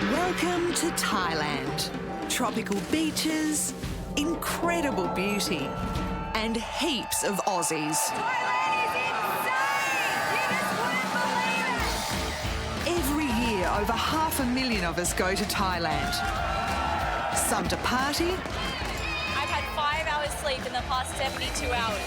Welcome to Thailand. Tropical beaches, incredible beauty, and heaps of Aussies. Thailand is insane! You just wouldn't believe it! Every year, over 500,000 of us go to Thailand. Some to party. I've had 5 hours sleep in the past 72 hours.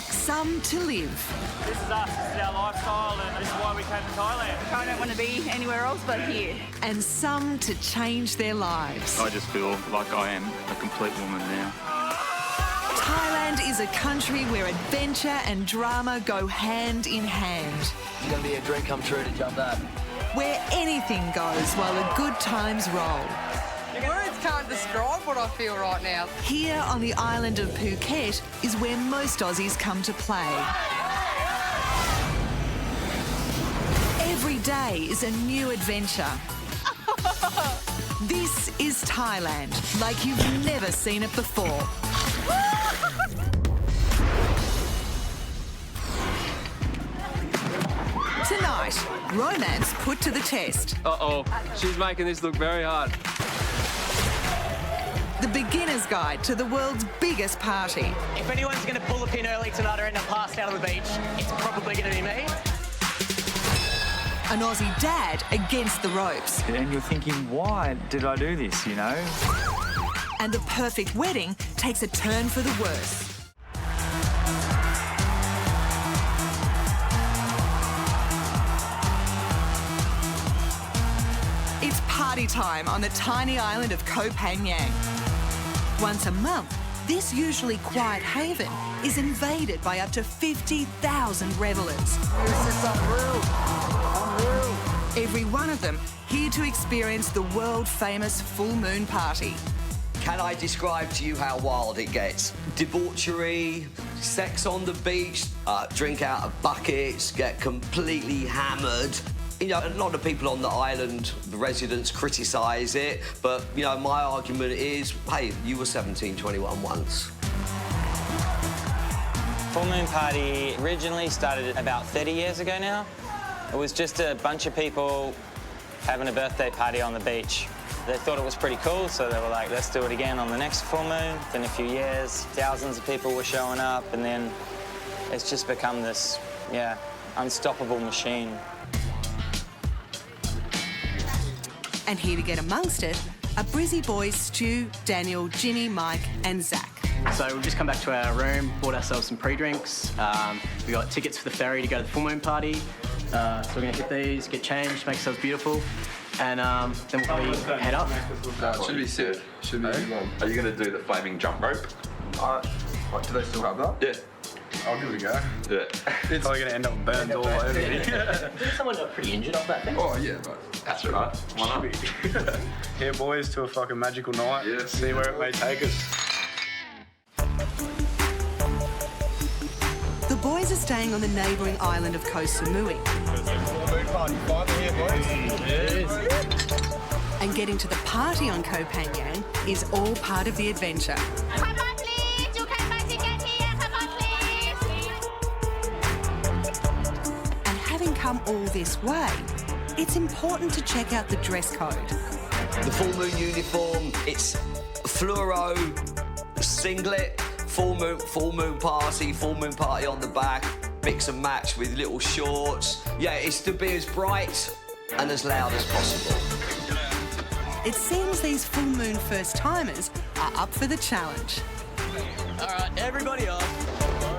Some to live. This is us, this is our lifestyle, and this is why we came to Thailand. I don't want to be anywhere else but here. And some to change their lives. I just feel like I am a complete woman now. Thailand is a country where adventure and drama go hand in hand. It's going to be a dream come true to jump that. Where anything goes while the good times roll. Words can't describe what I feel right now. Here on the island of Phuket is where most Aussies come to play. Every day is a new adventure. This is Thailand, like you've never seen it before. Tonight, romance put to the test. Uh-oh, she's making this look very hard. The beginner's guide to the world's biggest party. If anyone's going to pull a pin early tonight or end up passed out on the beach, it's probably going to be me. An Aussie dad against the ropes. And you're thinking, why did I do this, you know? And the perfect wedding takes a turn for the worse. It's party time on the tiny island of Koh Phangan. Once a month, this usually quiet haven is invaded by up to 50,000 revellers. This is unreal. Unreal. Every one of them here to experience the world-famous full moon party. Can I describe to you how wild it gets? Debauchery, sex on the beach, drink out of buckets, get completely hammered. You know, a lot of people on the island, the residents, criticise it, but, you know, my argument is, hey, you were 17, 21 once. Full Moon Party originally started about 30 years ago now. It was just a bunch of people having a birthday party on the beach. They thought it was pretty cool, so they were like, let's do it again on the next full moon. In a few years, thousands of people were showing up, and then it's just become this, unstoppable machine. And here to get amongst it are Brizzy boys Stu, Daniel, Jimmy, Mike and Zach. So we've just come back to our room, bought ourselves some pre-drinks. We got tickets for the ferry to go to the full moon party. So we're going to hit these, get changed, make ourselves beautiful, and then we'll probably head up. Should be sick. Should be fun. Are you going to do the flaming jump rope? Do they still have that? Yeah. I'll give it a go. Yeah. It's probably going to end up burns all over me. Didn't someone got pretty injured off that thing? Oh, yeah, but That's right. Why not? Yeah, boys, to a fucking magical night. Yeah. See where it may take us. The boys are staying on the neighbouring island of Koh Samui. And getting to the party on Koh Phangan is all part of the adventure. Come on, please! You can buy ticket here! Come on, please! And having come all this way, it's important to check out the dress code. The full moon uniform, it's fluoro singlet, full moon party on the back, mix and match with little shorts. Yeah, it's to be as bright and as loud as possible. It seems these full moon first-timers are up for the challenge. All right, everybody off.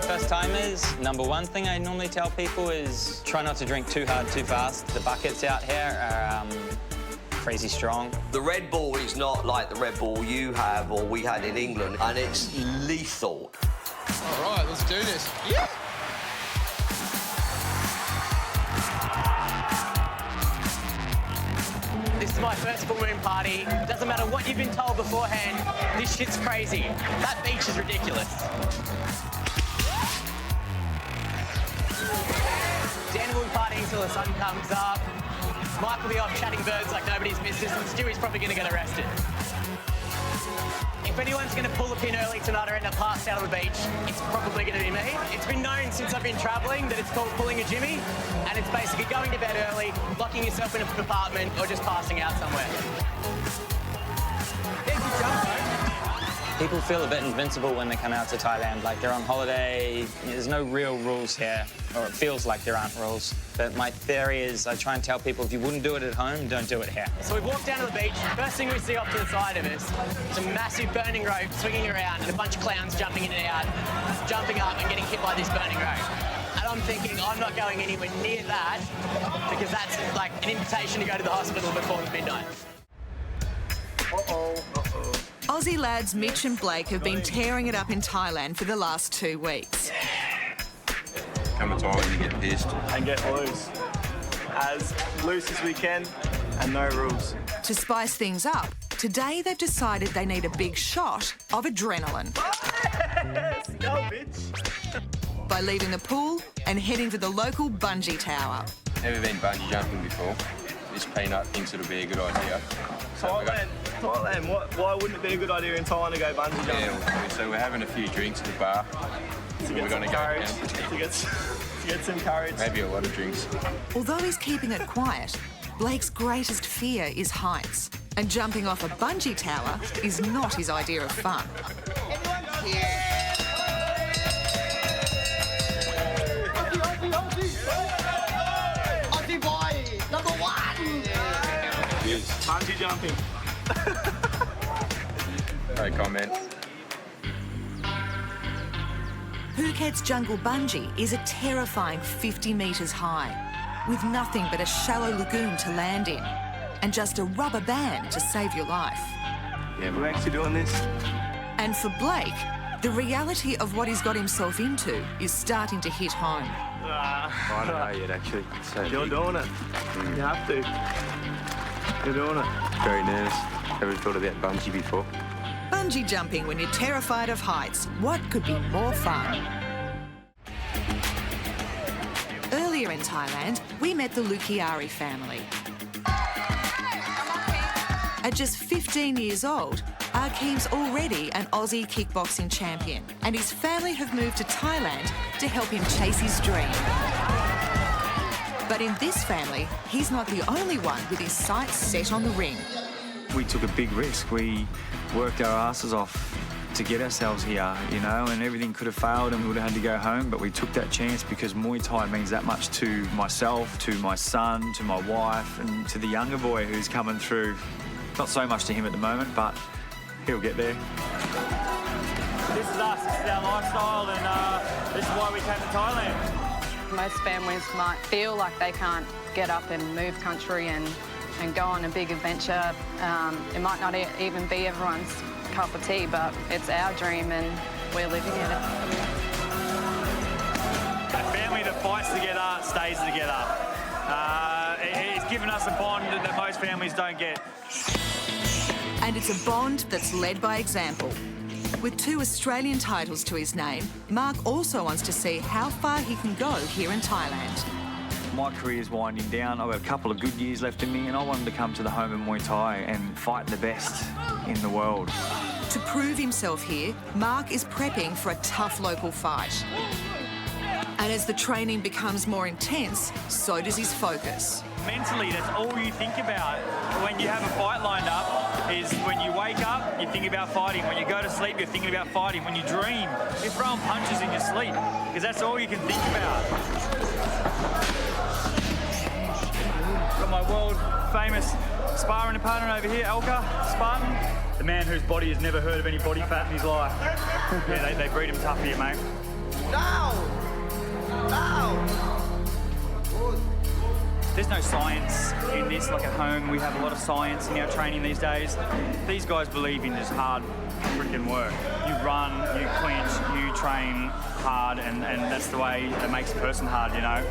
First timers, number one thing I normally tell people is try not to drink too hard, too fast. The buckets out here are crazy strong. The Red Bull is not like the Red Bull you have or we had in England, and it's lethal. all right, let's do this. Yeah. This is my first full moon party. Doesn't matter what you've been told beforehand, this shit's crazy. That beach is ridiculous. Dan will be partying until the sun comes up. Mike will be off chatting birds like nobody's business, and Stewie's probably going to get arrested. If anyone's going to pull a pin early tonight or end up passed out on the beach, it's probably going to be me. It's been known since I've been travelling that it's called pulling a Jimmy, and it's basically going to bed early, locking yourself in an apartment, or just passing out somewhere. People feel a bit invincible when they come out to Thailand, like they're on holiday. There's no real rules here, or it feels like there aren't rules. But my theory is I try and tell people if you wouldn't do it at home, don't do it here. So we've walked down to the beach. First thing we see off to the side of us is a massive burning rope swinging around and a bunch of clowns jumping in and out, jumping up and getting hit by this burning rope. And I'm thinking I'm not going anywhere near that because that's like an invitation to go to the hospital before midnight. Aussie lads Mitch and Blake have been tearing it up in Thailand for the last 2 weeks. Come a time when you get pissed. And get loose. As loose as we can and no rules. To spice things up, today they've decided they need a big shot of adrenaline. Let's go, bitch. By leaving the pool and heading for the local bungee tower. Never been bungee jumping before. This peanut thinks it'll be a good idea. Thailand, why wouldn't it be a good idea in Thailand to go bungee jumping? Yeah, so we're having a few drinks at the bar. So we're going to go down. To get some courage. Maybe a lot of drinks. Although he's keeping it quiet, Blake's greatest fear is heights. And jumping off a bungee tower is not his idea of fun. Aussie boy, number 1! Bungee jumping. No comment. Phuket's jungle bungee is a terrifying 50 metres high, with nothing but a shallow lagoon to land in, and just a rubber band to save your life. Yeah, we're actually doing this. And for Blake, the reality of what he's got himself into is starting to hit home. I don't know yet, actually. So You're doing it. You have to. You're doing it. very nervous. Never thought of that bungee before. Bungee jumping when you're terrified of heights. What could be more fun? Earlier in Thailand, we met the Lukiari family. At just 15 years old, Akeem's already an Aussie kickboxing champion, and his family have moved to Thailand to help him chase his dream. But in this family, he's not the only one with his sights set on the ring. We took a big risk. We worked our asses off to get ourselves here, you know, and everything could have failed and we would have had to go home, but we took that chance because Muay Thai means that much to myself, to my son, to my wife, and to the younger boy who's coming through. Not so much to him at the moment, but he'll get there. This is us, this is our lifestyle, and this is why we came to Thailand. Most families might feel like they can't get up and move country and go on a big adventure. It might not even be everyone's cup of tea, but it's our dream and we're living it. A family that fights together stays together. It's given us a bond that most families don't get. And it's a bond that's led by example. With 2 Australian titles to his name, Mark also wants to see how far he can go here in Thailand. My career's winding down. I've got a couple of good years left in me and I wanted to come to the home of Muay Thai and fight the best in the world. To prove himself here, Mark is prepping for a tough local fight. And as the training becomes more intense, so does his focus. Mentally, that's all you think about when you have a fight lined up is when you wake up, you think about fighting. When you go to sleep, you're thinking about fighting. When you dream, you're throwing punches in your sleep because that's all you can think about. Got my world famous sparring partner over here, Elka Spartan. The man whose body has never heard of any body fat in his life. Yeah, they breed him tough here, mate. There's no science in this, like at home. We have a lot of science in our training these days. These guys believe in just hard freaking work. You run, you clinch, you train hard, and that's the way that makes a person hard, you know.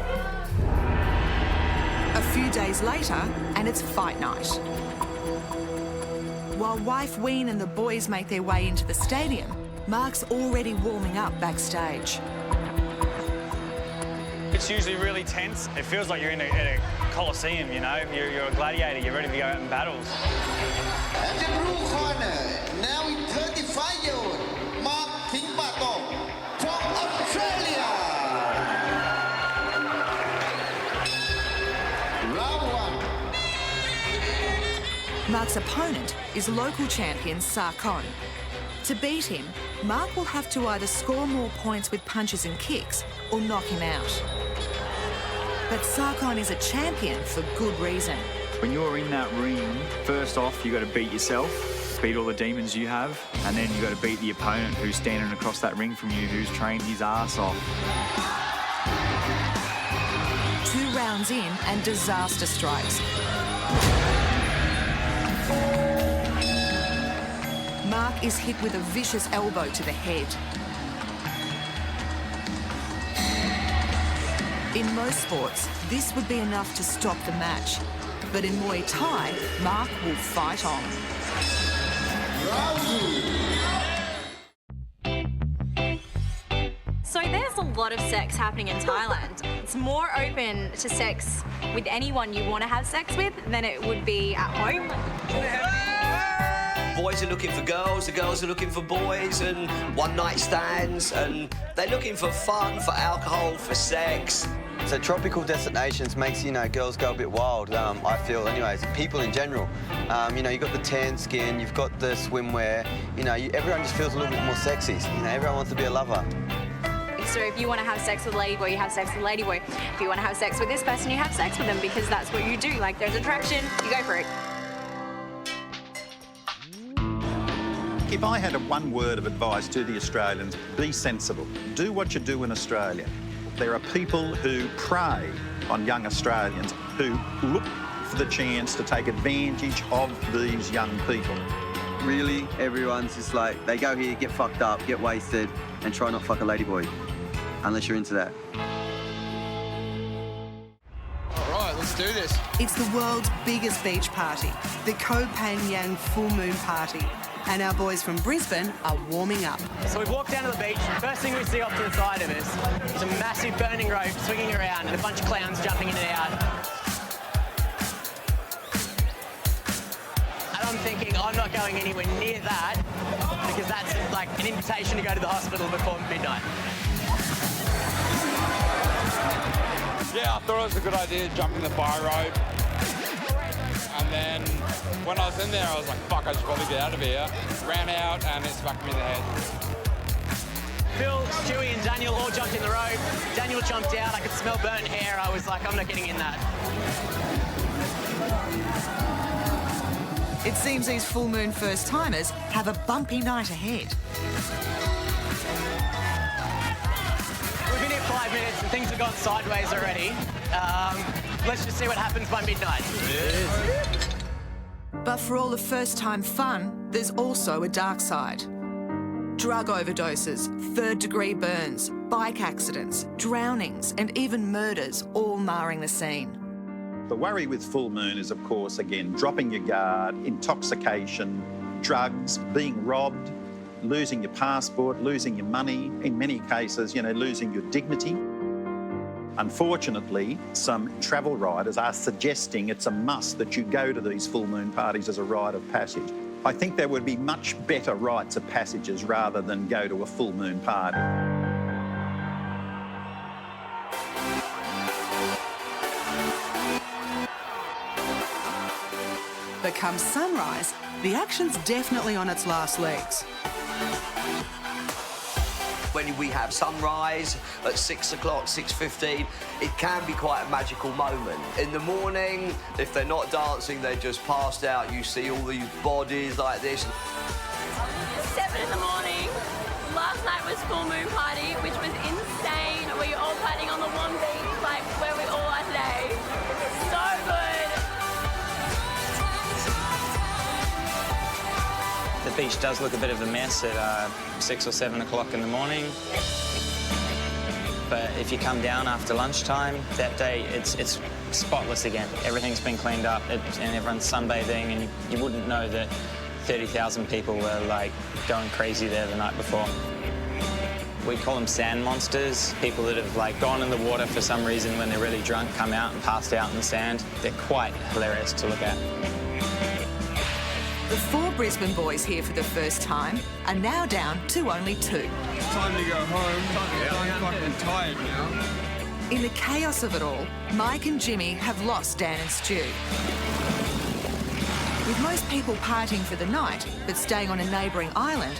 A few days later, and it's fight night. While wife Ween and the boys make their way into the stadium, Mark's already warming up backstage. It's usually really tense. It feels like you're in a coliseum, you know? You're a gladiator, you're ready to go out in battles. At the blue corner, now in 35-year-old, Mark Kingbatong from Australia. Round 1. Mark's opponent is local champion Sarkon. To beat him, Mark will have to either score more points with punches and kicks or knock him out. But Sarkon is a champion for good reason. When you're in that ring, first off, you got to beat yourself, beat all the demons you have, and then you got to beat the opponent who's standing across that ring from you, who's trained his ass off. 2 rounds in and disaster strikes. Mark is hit with a vicious elbow to the head. In most sports, this would be enough to stop the match. But in Muay Thai, Mark will fight on. So there's a lot of sex happening in Thailand. It's more open to sex with anyone you want to have sex with than it would be at home. Boys are looking for girls, the girls are looking for boys, and one-night stands, and they're looking for fun, for alcohol, for sex. So tropical destinations makes, you know, girls go a bit wild, I feel anyways. People in general. You know, you've got the tan skin, you've got the swimwear, you know, everyone just feels a little bit more sexy. You know, everyone wants to be a lover. So if you want to have sex with a ladyboy, you have sex with a ladyboy. If you want to have sex with this person, you have sex with them because that's what you do. Like, there's attraction, you go for it. If I had one word of advice to the Australians, be sensible. Do what you do in Australia. There are people who prey on young Australians who look for the chance to take advantage of these young people. Really, everyone's just like, they go here, get fucked up, get wasted, and try not fuck a ladyboy, unless you're into that. All right, let's do this. It's the world's biggest beach party, the Koh Phangan Full Moon Party. And our boys from Brisbane are warming up. So we've walked down to the beach. First thing we see off to the side of us is a massive burning rope swinging around and a bunch of clowns jumping in and out. And I'm thinking, I'm not going anywhere near that because that's like an invitation to go to the hospital before midnight. Yeah, I thought it was a good idea jumping the fire rope. And then when I was in there, I was like, fuck, I should probably get out of here. Ran out and it smacked me in the head. Phil, Stewie and Daniel all jumped in the rope. Daniel jumped out. I could smell burnt hair. I was like, I'm not getting in that. It seems these full moon first-timers have a bumpy night ahead. We've been here 5 minutes and things have gone sideways already. Let's just see what happens by midnight. But for all the first-time fun, there's also a dark side. Drug overdoses, third-degree burns, bike accidents, drownings, and even murders all marring the scene. The worry with full moon is, of course, again, dropping your guard, intoxication, drugs, being robbed, losing your passport, losing your money, in many cases, you know, losing your dignity. Unfortunately, some travel writers are suggesting it's a must that you go to these full moon parties as a rite of passage. I think there would be much better rites of passages rather than go to a full moon party. But come sunrise, the action's definitely on its last legs. When we have sunrise at 6 o'clock, 6:15, it can be quite a magical moment. In the morning, if they're not dancing, they're just passed out. You see all these bodies like this. 7 in the morning. Last night was full moon party, which was insane. We were all partying on the one beach, like where we all are today. So good. The beach does look a bit of a mess at 6 or 7 o'clock in the morning. But if you come down after lunchtime, that day it's spotless again. Everything's been cleaned up and everyone's sunbathing, and you wouldn't know that 30,000 people were like going crazy there the night before. We call them sand monsters, people that have like gone in the water for some reason when they're really drunk, come out and passed out in the sand. They're quite hilarious to look at. The 4 Brisbane boys here for the first time are now down to only 2. Time to go home. I'm fucking tired now. In the chaos of it all, Mike and Jimmy have lost Dan and Stu. With most people partying for the night, but staying on a neighbouring island,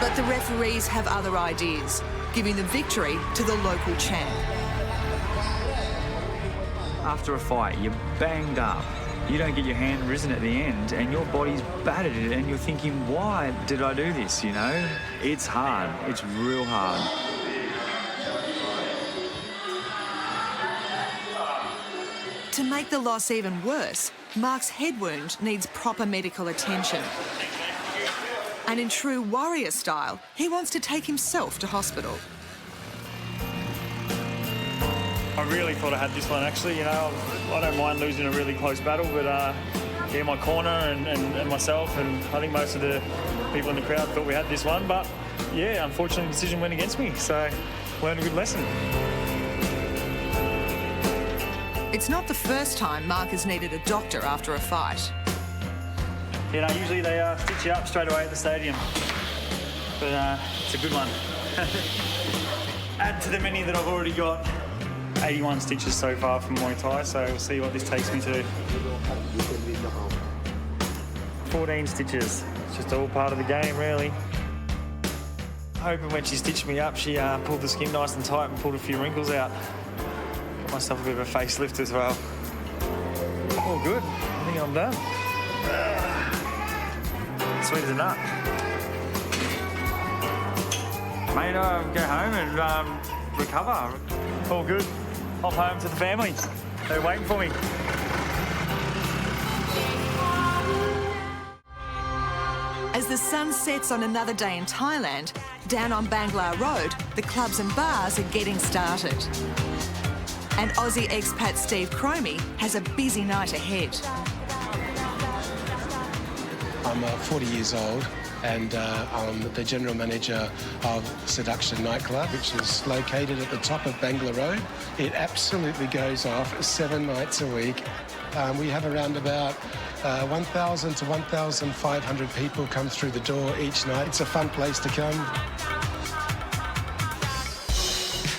But the referees have other ideas, giving the victory to the local champ. After a fight, you're banged up. You don't get your hand risen at the end and your body's battered and you're thinking, why did I do this, you know? It's hard. It's real hard. To make the loss even worse, Mark's head wound needs proper medical attention. And in true warrior style, he wants to take himself to hospital. I really thought I had this one, actually. You know, I don't mind losing a really close battle, but yeah, my corner and myself, and I think most of the people in the crowd thought we had this one. But yeah, unfortunately, the decision went against me, so learned a good lesson. It's not the first time Mark has needed a doctor after a fight. You know, usually they stitch you up straight away at the stadium, but it's a good one. Add to the many that I've already got. 81 stitches so far from Muay Thai, so we'll see what this takes me to. 14 stitches. It's just all part of the game, really. Hoping when she stitched me up, she pulled the skin nice and tight and pulled a few wrinkles out. Got myself a bit of a facelift as well. All good. I think I'm done. Sweet as a nut. Mate, go home and recover. All good. Off home to the family. They're waiting for me. As the sun sets on another day in Thailand, down on Bangla Road, the clubs and bars are getting started. And Aussie expat Steve Cromie has a busy night ahead. I'm 40 years old and I'm the general manager of Seduction nightclub, which is located at the top of Bangla Road. It absolutely goes off 7 nights a week. We have around about 1,000 to 1,500 people come through the door each night. It's a fun place to come.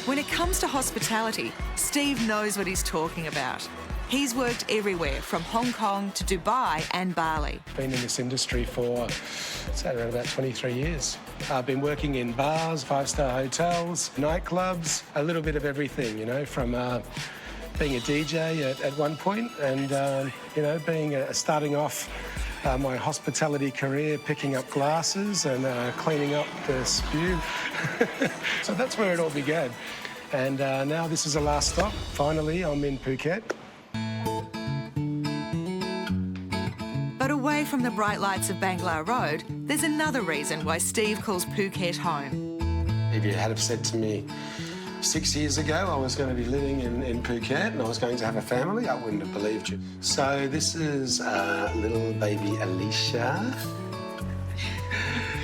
When it comes to hospitality, Steve knows what he's talking about. He's worked everywhere, from Hong Kong to Dubai and Bali. Been in this industry for, say, around about 23 years. I've been working in bars, 5-star hotels, nightclubs, a little bit of everything, you know, from being a DJ at one point and, you know, starting off my hospitality career, picking up glasses and cleaning up the spew. So that's where it all began. And now this is the last stop. Finally, I'm in Phuket. But away from the bright lights of Bangla Road, there's another reason why Steve calls Phuket home. If you had have said to me 6 years ago I was going to be living in Phuket and I was going to have a family, I wouldn't have believed you. So this is little baby Alicia.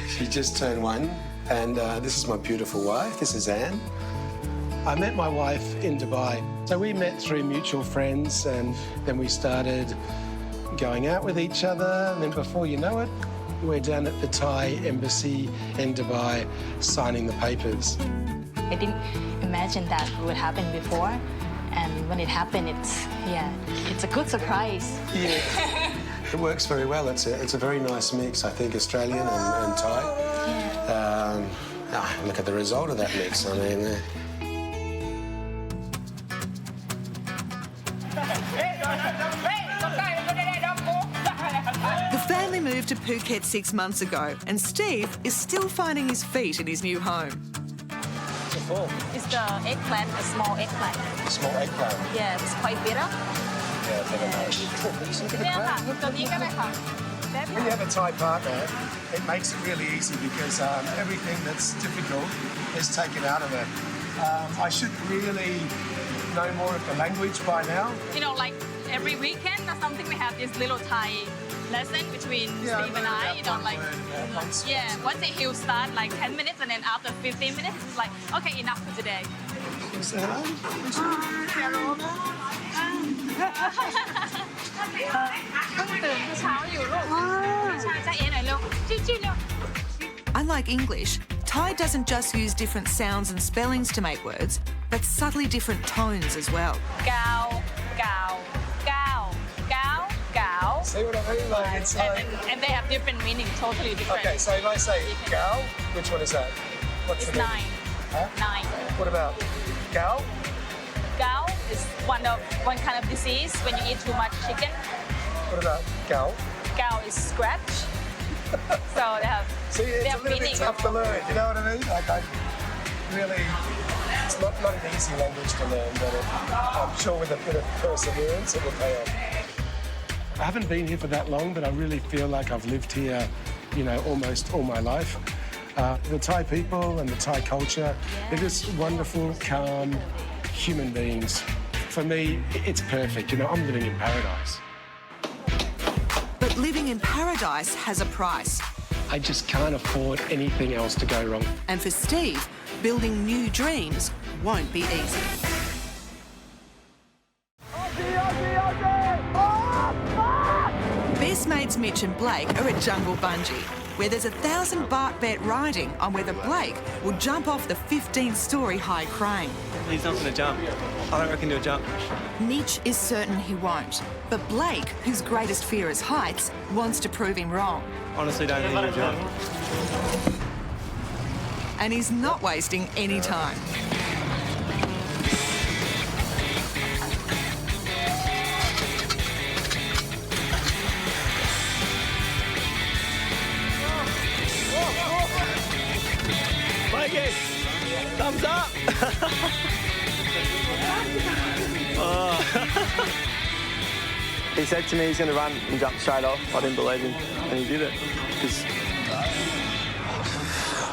She just turned 1. And this is my beautiful wife. This is Anne. I met my wife in Dubai. So we met through mutual friends and then we started going out with each other, and then before you know it, we're down at the Thai embassy in Dubai signing the papers. I didn't imagine that would happen before, and when it happened, it's a good surprise. Yeah, it works very well. It's a very nice mix, I think, Australian and Thai. Yeah. Look at the result of that mix. I mean. The family moved to Phuket 6 months ago, and Steve is still finding his feet in his new home. It's the eggplant, a small eggplant. A small eggplant? Yeah, it's quite bitter. Yeah, very nice. When you have a Thai partner, it makes it really easy because everything that's difficult is taken out of it. I should really know more of the language by now. You know, like every weekend or something, we have this little Thai lesson between Steve and I. You know, like once he'll start like 10 minutes, and then after 15 minutes, it's like, okay, enough for today. Say hello. Unlike English, Thai doesn't just use different sounds and spellings to make words, but subtly different tones as well. Gao, gao, gao, gao, gao. See what I mean? Like, it's like... And they have different meaning, totally different. Okay, so if I say gal, which one is that? What's it's the 9. Huh? 9. What about gal? Gal is one kind of disease when you eat too much chicken. What about gal? Gal is scratch. So they have. See, it's they a have little meaning. bit tough to learn. You know what I mean? Like, I really, it's not an easy language to learn, but I'm sure with a bit of perseverance, it will pay off. I haven't been here for that long, but I really feel like I've lived here, you know, almost all my life. The Thai people and the Thai culture, they're just wonderful, calm human beings. For me, it's perfect. You know, I'm living in paradise. But living in paradise has a price. I just can't afford anything else to go wrong. And for Steve, building new dreams won't be easy. Best mates Mitch and Blake are at Jungle Bungee, where there's a 1,000 baht bet riding on whether Blake will jump off the 15-storey high crane. He's not going to jump. I don't reckon he'll jump. Mitch is certain he won't, but Blake, whose greatest fear is heights, wants to prove him wrong. Honestly, don't think he'll jump. And he's not wasting any time. Blakey, thumbs up. He said to me he's going to run and jump straight off. I didn't believe him, and he did it.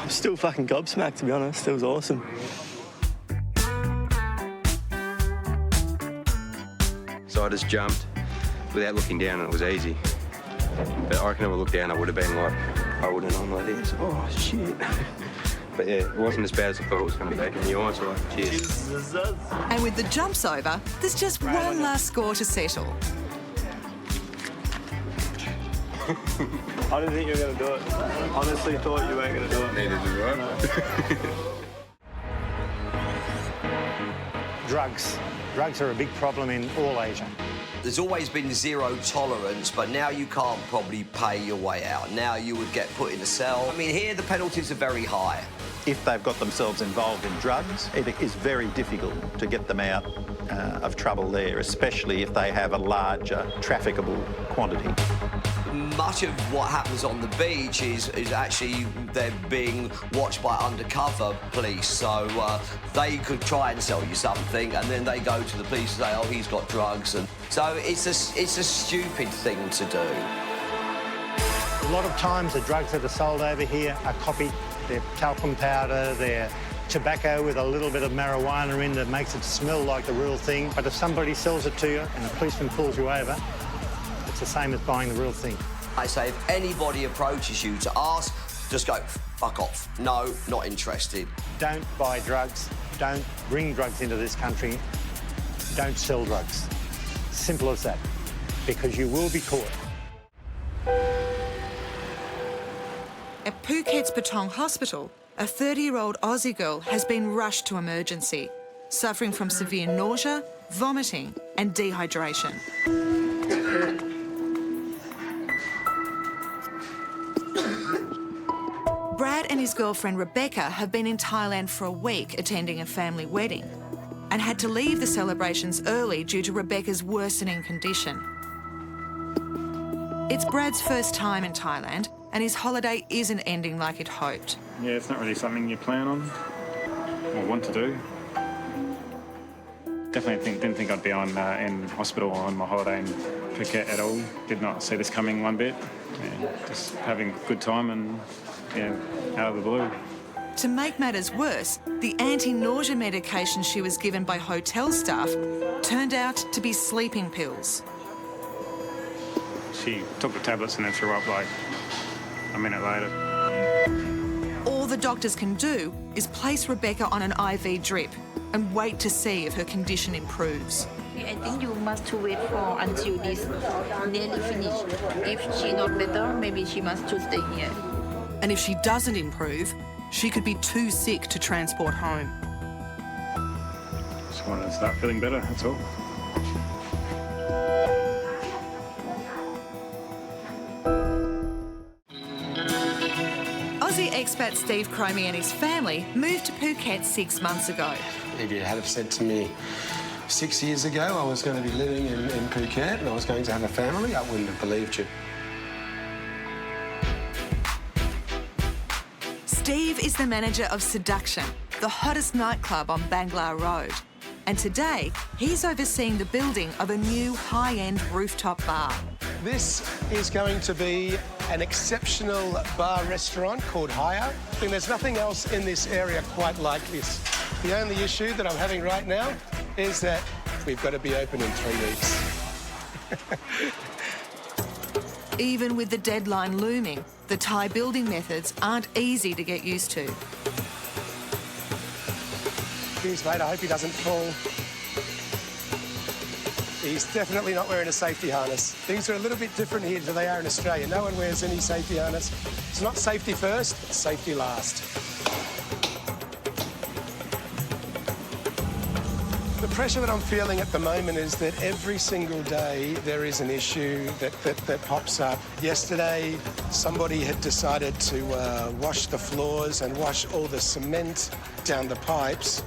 I'm still fucking gobsmacked, to be honest. It was awesome. So I just jumped without looking down, and it was easy. But I reckon if I looked down, I would have been like, I would have known like this. Oh, shit. But yeah, it wasn't as bad as I thought it was going to be. And the eyes were like, cheers. And with the jumps over, there's just one last score to settle. I didn't think you were going to do it. Honestly thought you weren't going to do it. Neither did I. Drugs. Drugs are a big problem in all Asia. There's always been zero tolerance, but now you can't probably pay your way out. Now you would get put in a cell. I mean, here the penalties are very high. If they've got themselves involved in drugs, it is very difficult to get them out of trouble there, especially if they have a larger trafficable quantity. Much of what happens on the beach is actually they're being watched by undercover police. So they could try and sell you something, and then they go to the police and say, "Oh, he's got drugs." And so it's a stupid thing to do. A lot of times the drugs that are sold over here are copied. They're talcum powder, they're tobacco with a little bit of marijuana in that makes it smell like the real thing. But if somebody sells it to you and the policeman pulls you over, it's the same as buying the real thing. I say if anybody approaches you to ask, just go, fuck off. No, not interested. Don't buy drugs. Don't bring drugs into this country. Don't sell drugs. Simple as that. Because you will be caught. At Phuket's Patong Hospital, a 30-year-old Aussie girl has been rushed to emergency, suffering from severe nausea, vomiting and dehydration. Brad and his girlfriend Rebecca have been in Thailand for a week attending a family wedding and had to leave the celebrations early due to Rebecca's worsening condition. It's Brad's first time in Thailand and his holiday isn't ending like he'd hoped. Yeah, it's not really something you plan on or want to do. Definitely didn't think I'd be in hospital on my holiday in Phuket at all. Did not see this coming one bit. Yeah, just having a good time and, yeah, out of the blue. To make matters worse, the anti-nausea medication she was given by hotel staff turned out to be sleeping pills. She took the tablets and then threw up like a minute later. All the doctors can do is place Rebecca on an IV drip and wait to see if her condition improves. I think you must wait for until this nearly finished. If she's not better, maybe she must to stay here. And if she doesn't improve, she could be too sick to transport home. Just wanted to start feeling better, that's all. expat Steve Cromie and his family moved to Phuket 6 months ago. If you had have said to me 6 years ago I was going to be living in Phuket and I was going to have a family, I wouldn't have believed you. Steve is the manager of Seduction, the hottest nightclub on Bangla Road. And today, he's overseeing the building of a new high-end rooftop bar. This is going to be an exceptional bar restaurant called Haya. And there's nothing else in this area quite like this. The only issue that I'm having right now is that we've got to be open in 3 weeks. Even with the deadline looming, the Thai building methods aren't easy to get used to. Cheers, mate. I hope he doesn't fall. He's definitely not wearing a safety harness. Things are a little bit different here than they are in Australia. No one wears any safety harness. It's not safety first, it's safety last. The pressure that I'm feeling at the moment is that every single day there is an issue that pops up. Yesterday, somebody had decided to wash the floors and wash all the cement down the pipes.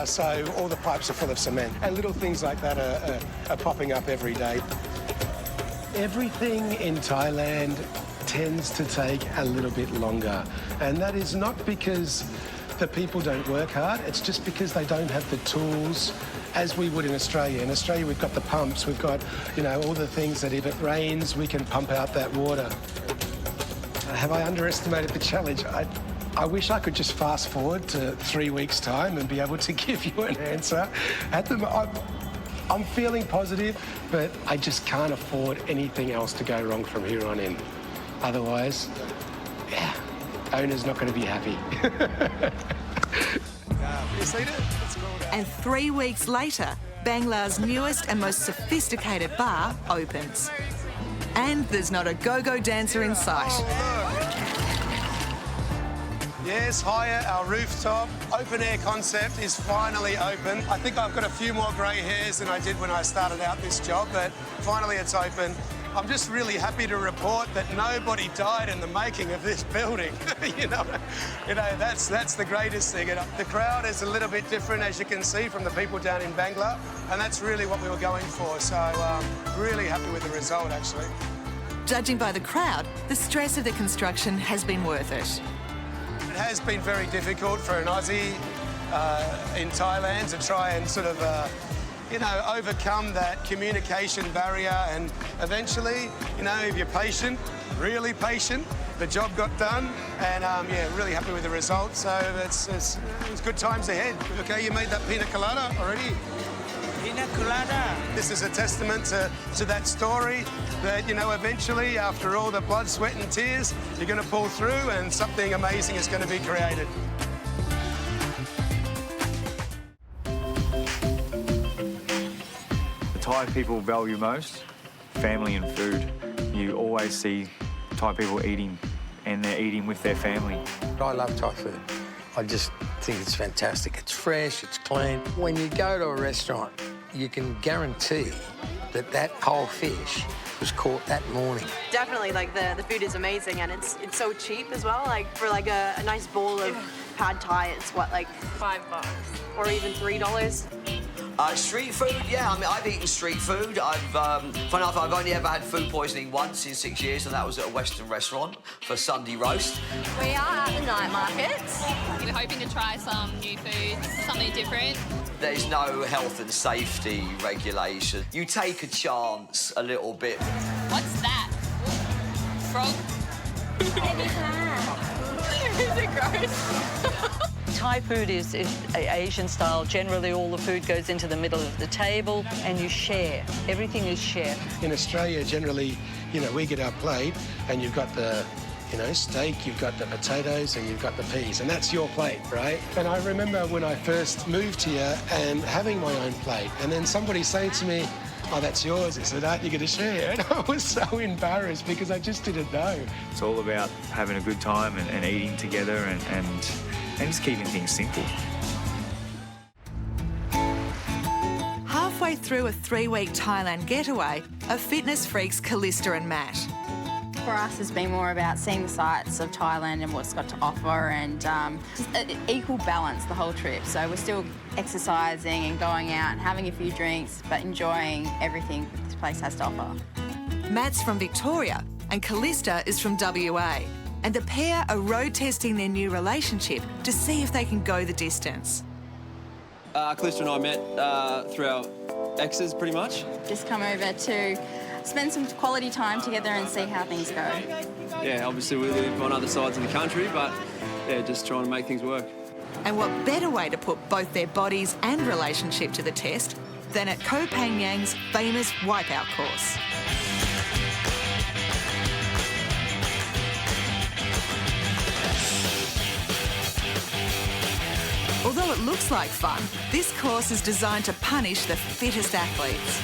So all the pipes are full of cement. And little things like that are popping up every day. Everything in Thailand tends to take a little bit longer. And that is not because the people don't work hard, it's just because they don't have the tools as we would in Australia. In Australia, we've got the pumps, we've got, you know, all the things that if it rains, we can pump out that water. Have I underestimated the challenge? I wish I could just fast forward to 3 weeks' time and be able to give you an answer. I'm feeling positive, but I just can't afford anything else to go wrong from here on in. Otherwise, yeah, owner's not going to be happy. And 3 weeks later, Bangla's newest and most sophisticated bar opens. And there's not a go-go dancer in sight. Yes, Haya, our rooftop open-air concept is finally open. I think I've got a few more grey hairs than I did when I started out this job, but finally it's open. I'm just really happy to report that nobody died in the making of this building. you know, that's the greatest thing. The crowd is a little bit different, as you can see, from the people down in Bangla, and that's really what we were going for. So really happy with the result, actually. Judging by the crowd, the stress of the construction has been worth it. It has been very difficult for an Aussie in Thailand to try and sort of, overcome that communication barrier. And eventually, if you're patient, really patient, the job got done. And, really happy with the result. So it's good times ahead. OK, you made that pina colada already? Pina colada. This is a testament to that story that, eventually, after all the blood, sweat and tears, you're going to pull through and something amazing is going to be created. The Thai people value most family and food. You always see Thai people eating, and they're eating with their family. I love Thai food. I just think it's fantastic. It's fresh, it's clean. When you go to a restaurant, you can guarantee that whole fish was caught that morning. Definitely, the food is amazing, and it's so cheap as well. For a nice bowl of pad Thai, it's what, $5 or even $3. Street food, yeah. I mean, I've eaten street food. Funny enough, I've only ever had food poisoning once in 6 years, and that was at a Western restaurant for Sunday roast. We are at the night markets. We're hoping to try some new foods, something different. There's no health and safety regulation. You take a chance a little bit. What's that? Frog? Is it gross? Thai food is Asian style. Generally, all the food goes into the middle of the table and you share. Everything is shared. In Australia, generally, we get our plate and you've got the, steak, you've got the potatoes and you've got the peas, and that's your plate, right? And I remember when I first moved here and having my own plate, and then somebody saying to me, "Oh, that's yours." I said, "Aren't you going to share?" And I was so embarrassed because I just didn't know. It's all about having a good time and eating together and just keeping things simple. Halfway through a 3-week Thailand getaway are fitness freaks Callista and Matt. for us has been more about seeing the sights of Thailand and what it's got to offer, and just an equal balance the whole trip. So we're still exercising and going out and having a few drinks, but enjoying everything this place has to offer. Matt's from Victoria and Callista is from WA. And the pair are road testing their new relationship to see if they can go the distance. Callista and I met through our exes, pretty much. Just come over to spend some quality time together and see how things go. Yeah, obviously we live on other sides of the country, but yeah, just trying to make things work. And what better way to put both their bodies and relationship to the test than at Koh Phangan's famous Wipeout course. Although it looks like fun, this course is designed to punish the fittest athletes.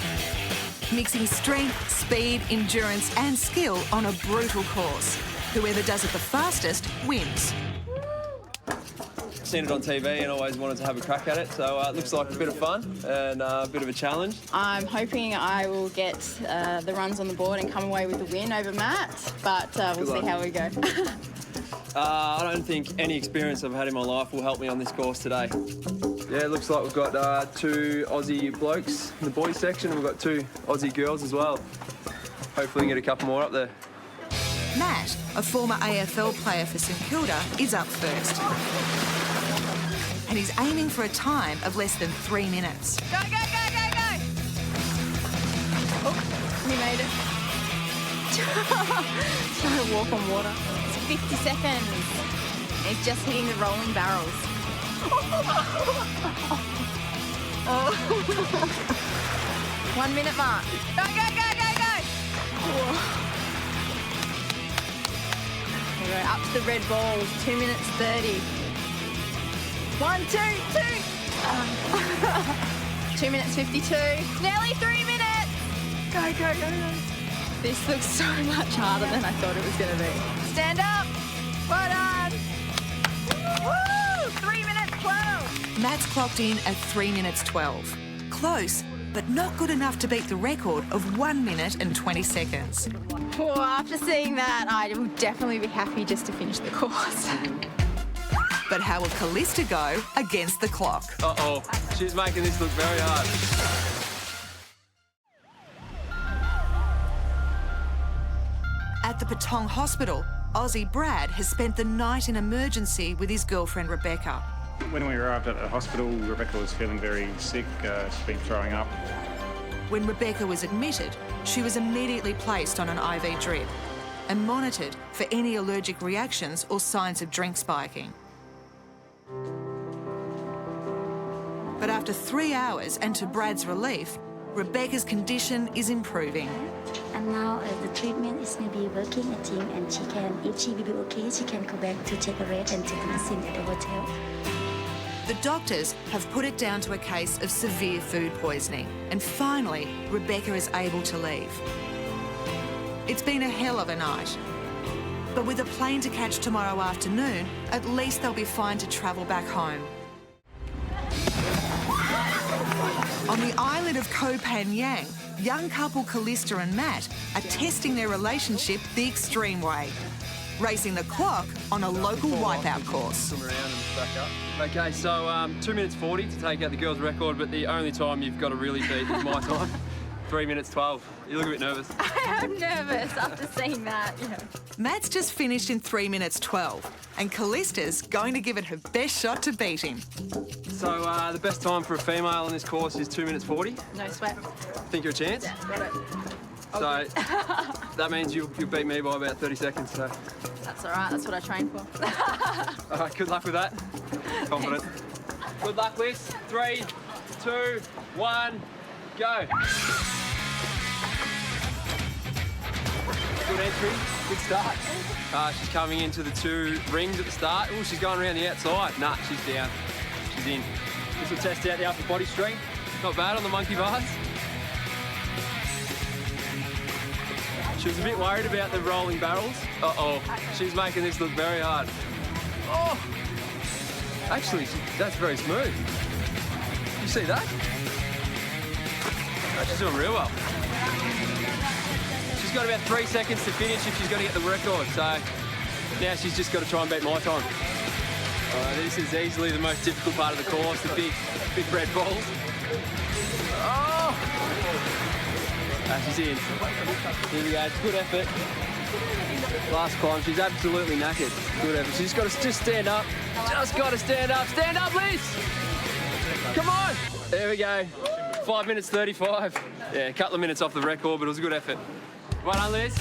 Mixing strength, speed, endurance and skill on a brutal course. Whoever does it the fastest wins. Seen it on TV and always wanted to have a crack at it, so it looks like a bit of fun and a bit of a challenge. I'm hoping I will get the runs on the board and come away with the win over Matt, but we'll see how we go. I don't think any experience I've had in my life will help me on this course today. Yeah, it looks like we've got 2 Aussie blokes in the boys section and we've got 2 Aussie girls as well. Hopefully we can get a couple more up there. Matt, a former AFL player for St Kilda, is up first. And he's aiming for a time of less than 3 minutes. Go, go, go, go, go! Oh, we made it. Trying to walk on water. 50 seconds. It's just hitting the rolling barrels. Oh. 1 minute mark. Go, go, go, go, go! Here we go, up to the red balls. 2 minutes 30. 1, 2, 2. 2 minutes 52. Nearly 3 minutes. Go, go, go, go. This looks so much harder than I thought it was going to be. Stand up! Well done! Woo! 3 minutes 12! Matt's clocked in at 3 minutes 12. Close, but not good enough to beat the record of 1 minute and 20 seconds. Well, after seeing that, I will definitely be happy just to finish the course. But how will Callista go against the clock? Uh-oh, she's making this look very hard. At the Patong Hospital, Aussie Brad has spent the night in emergency with his girlfriend Rebecca. When we arrived at the hospital, Rebecca was feeling very sick. She'd been throwing up. When Rebecca was admitted, she was immediately placed on an IV drip and monitored for any allergic reactions or signs of drink spiking. But after 3 hours and to Brad's relief, Rebecca's condition is improving. And now the treatment is going to be working a team, and she can, if she will be okay, she can go back to take a rest and take medicine at the hotel. The doctors have put it down to a case of severe food poisoning, and finally, Rebecca is able to leave. It's been a hell of a night. But with a plane to catch tomorrow afternoon, at least they'll be fine to travel back home. On the island of Koh Phangan, young couple Callista and Matt are testing their relationship the extreme way, racing the clock on a local Wipeout course. Okay, so 2 minutes 40 to take out the girls' record, but the only time you've got to really beat is my time. 3 minutes 12. You look a bit nervous. I am nervous after seeing that. Yeah. Matt's just finished in 3 minutes 12, and Callista's going to give it her best shot to beat him. So the best time for a female on this course is 2 minutes 40. No sweat. Think you're a chance? Yeah, got it. So that means you'll beat me by about 30 seconds. So. That's all right. That's what I trained for. All right, good luck with that. Confident. Good luck, Liz. 3, 2, 1, go. Good entry, good start. She's coming into the 2 rings at the start. Oh, she's going around the outside. Nah, she's down. She's in. This will test out the upper body strength. Not bad on the monkey bars. She was a bit worried about the rolling barrels. Uh-oh, she's making this look very hard. Oh! Actually, that's very smooth. You see that? Oh, she's doing real well. She's got about 3 seconds to finish if she's going to get the record. So now she's just got to try and beat my time. This is easily the most difficult part of the course, the big red balls. Oh! She's in. Here we go, it's good effort. Last climb, she's absolutely knackered. Good effort. She's got to just stand up. Just got to stand up. Stand up, Liz! Come on! There we go. 5 minutes 35. Yeah, a couple of minutes off the record, but it was a good effort. Well done, Liz.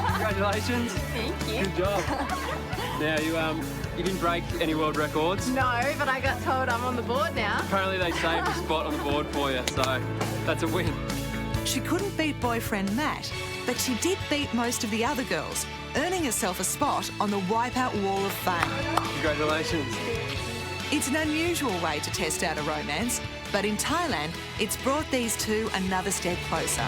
Congratulations. Thank you. Good job. Now, you didn't break any world records. No, but I got told I'm on the board now. Apparently they saved a spot on the board for you, so that's a win. She couldn't beat boyfriend Matt, but she did beat most of the other girls, earning herself a spot on the Wipeout Wall of Fame. Congratulations. It's an unusual way to test out a romance, but in Thailand, it's brought these two another step closer.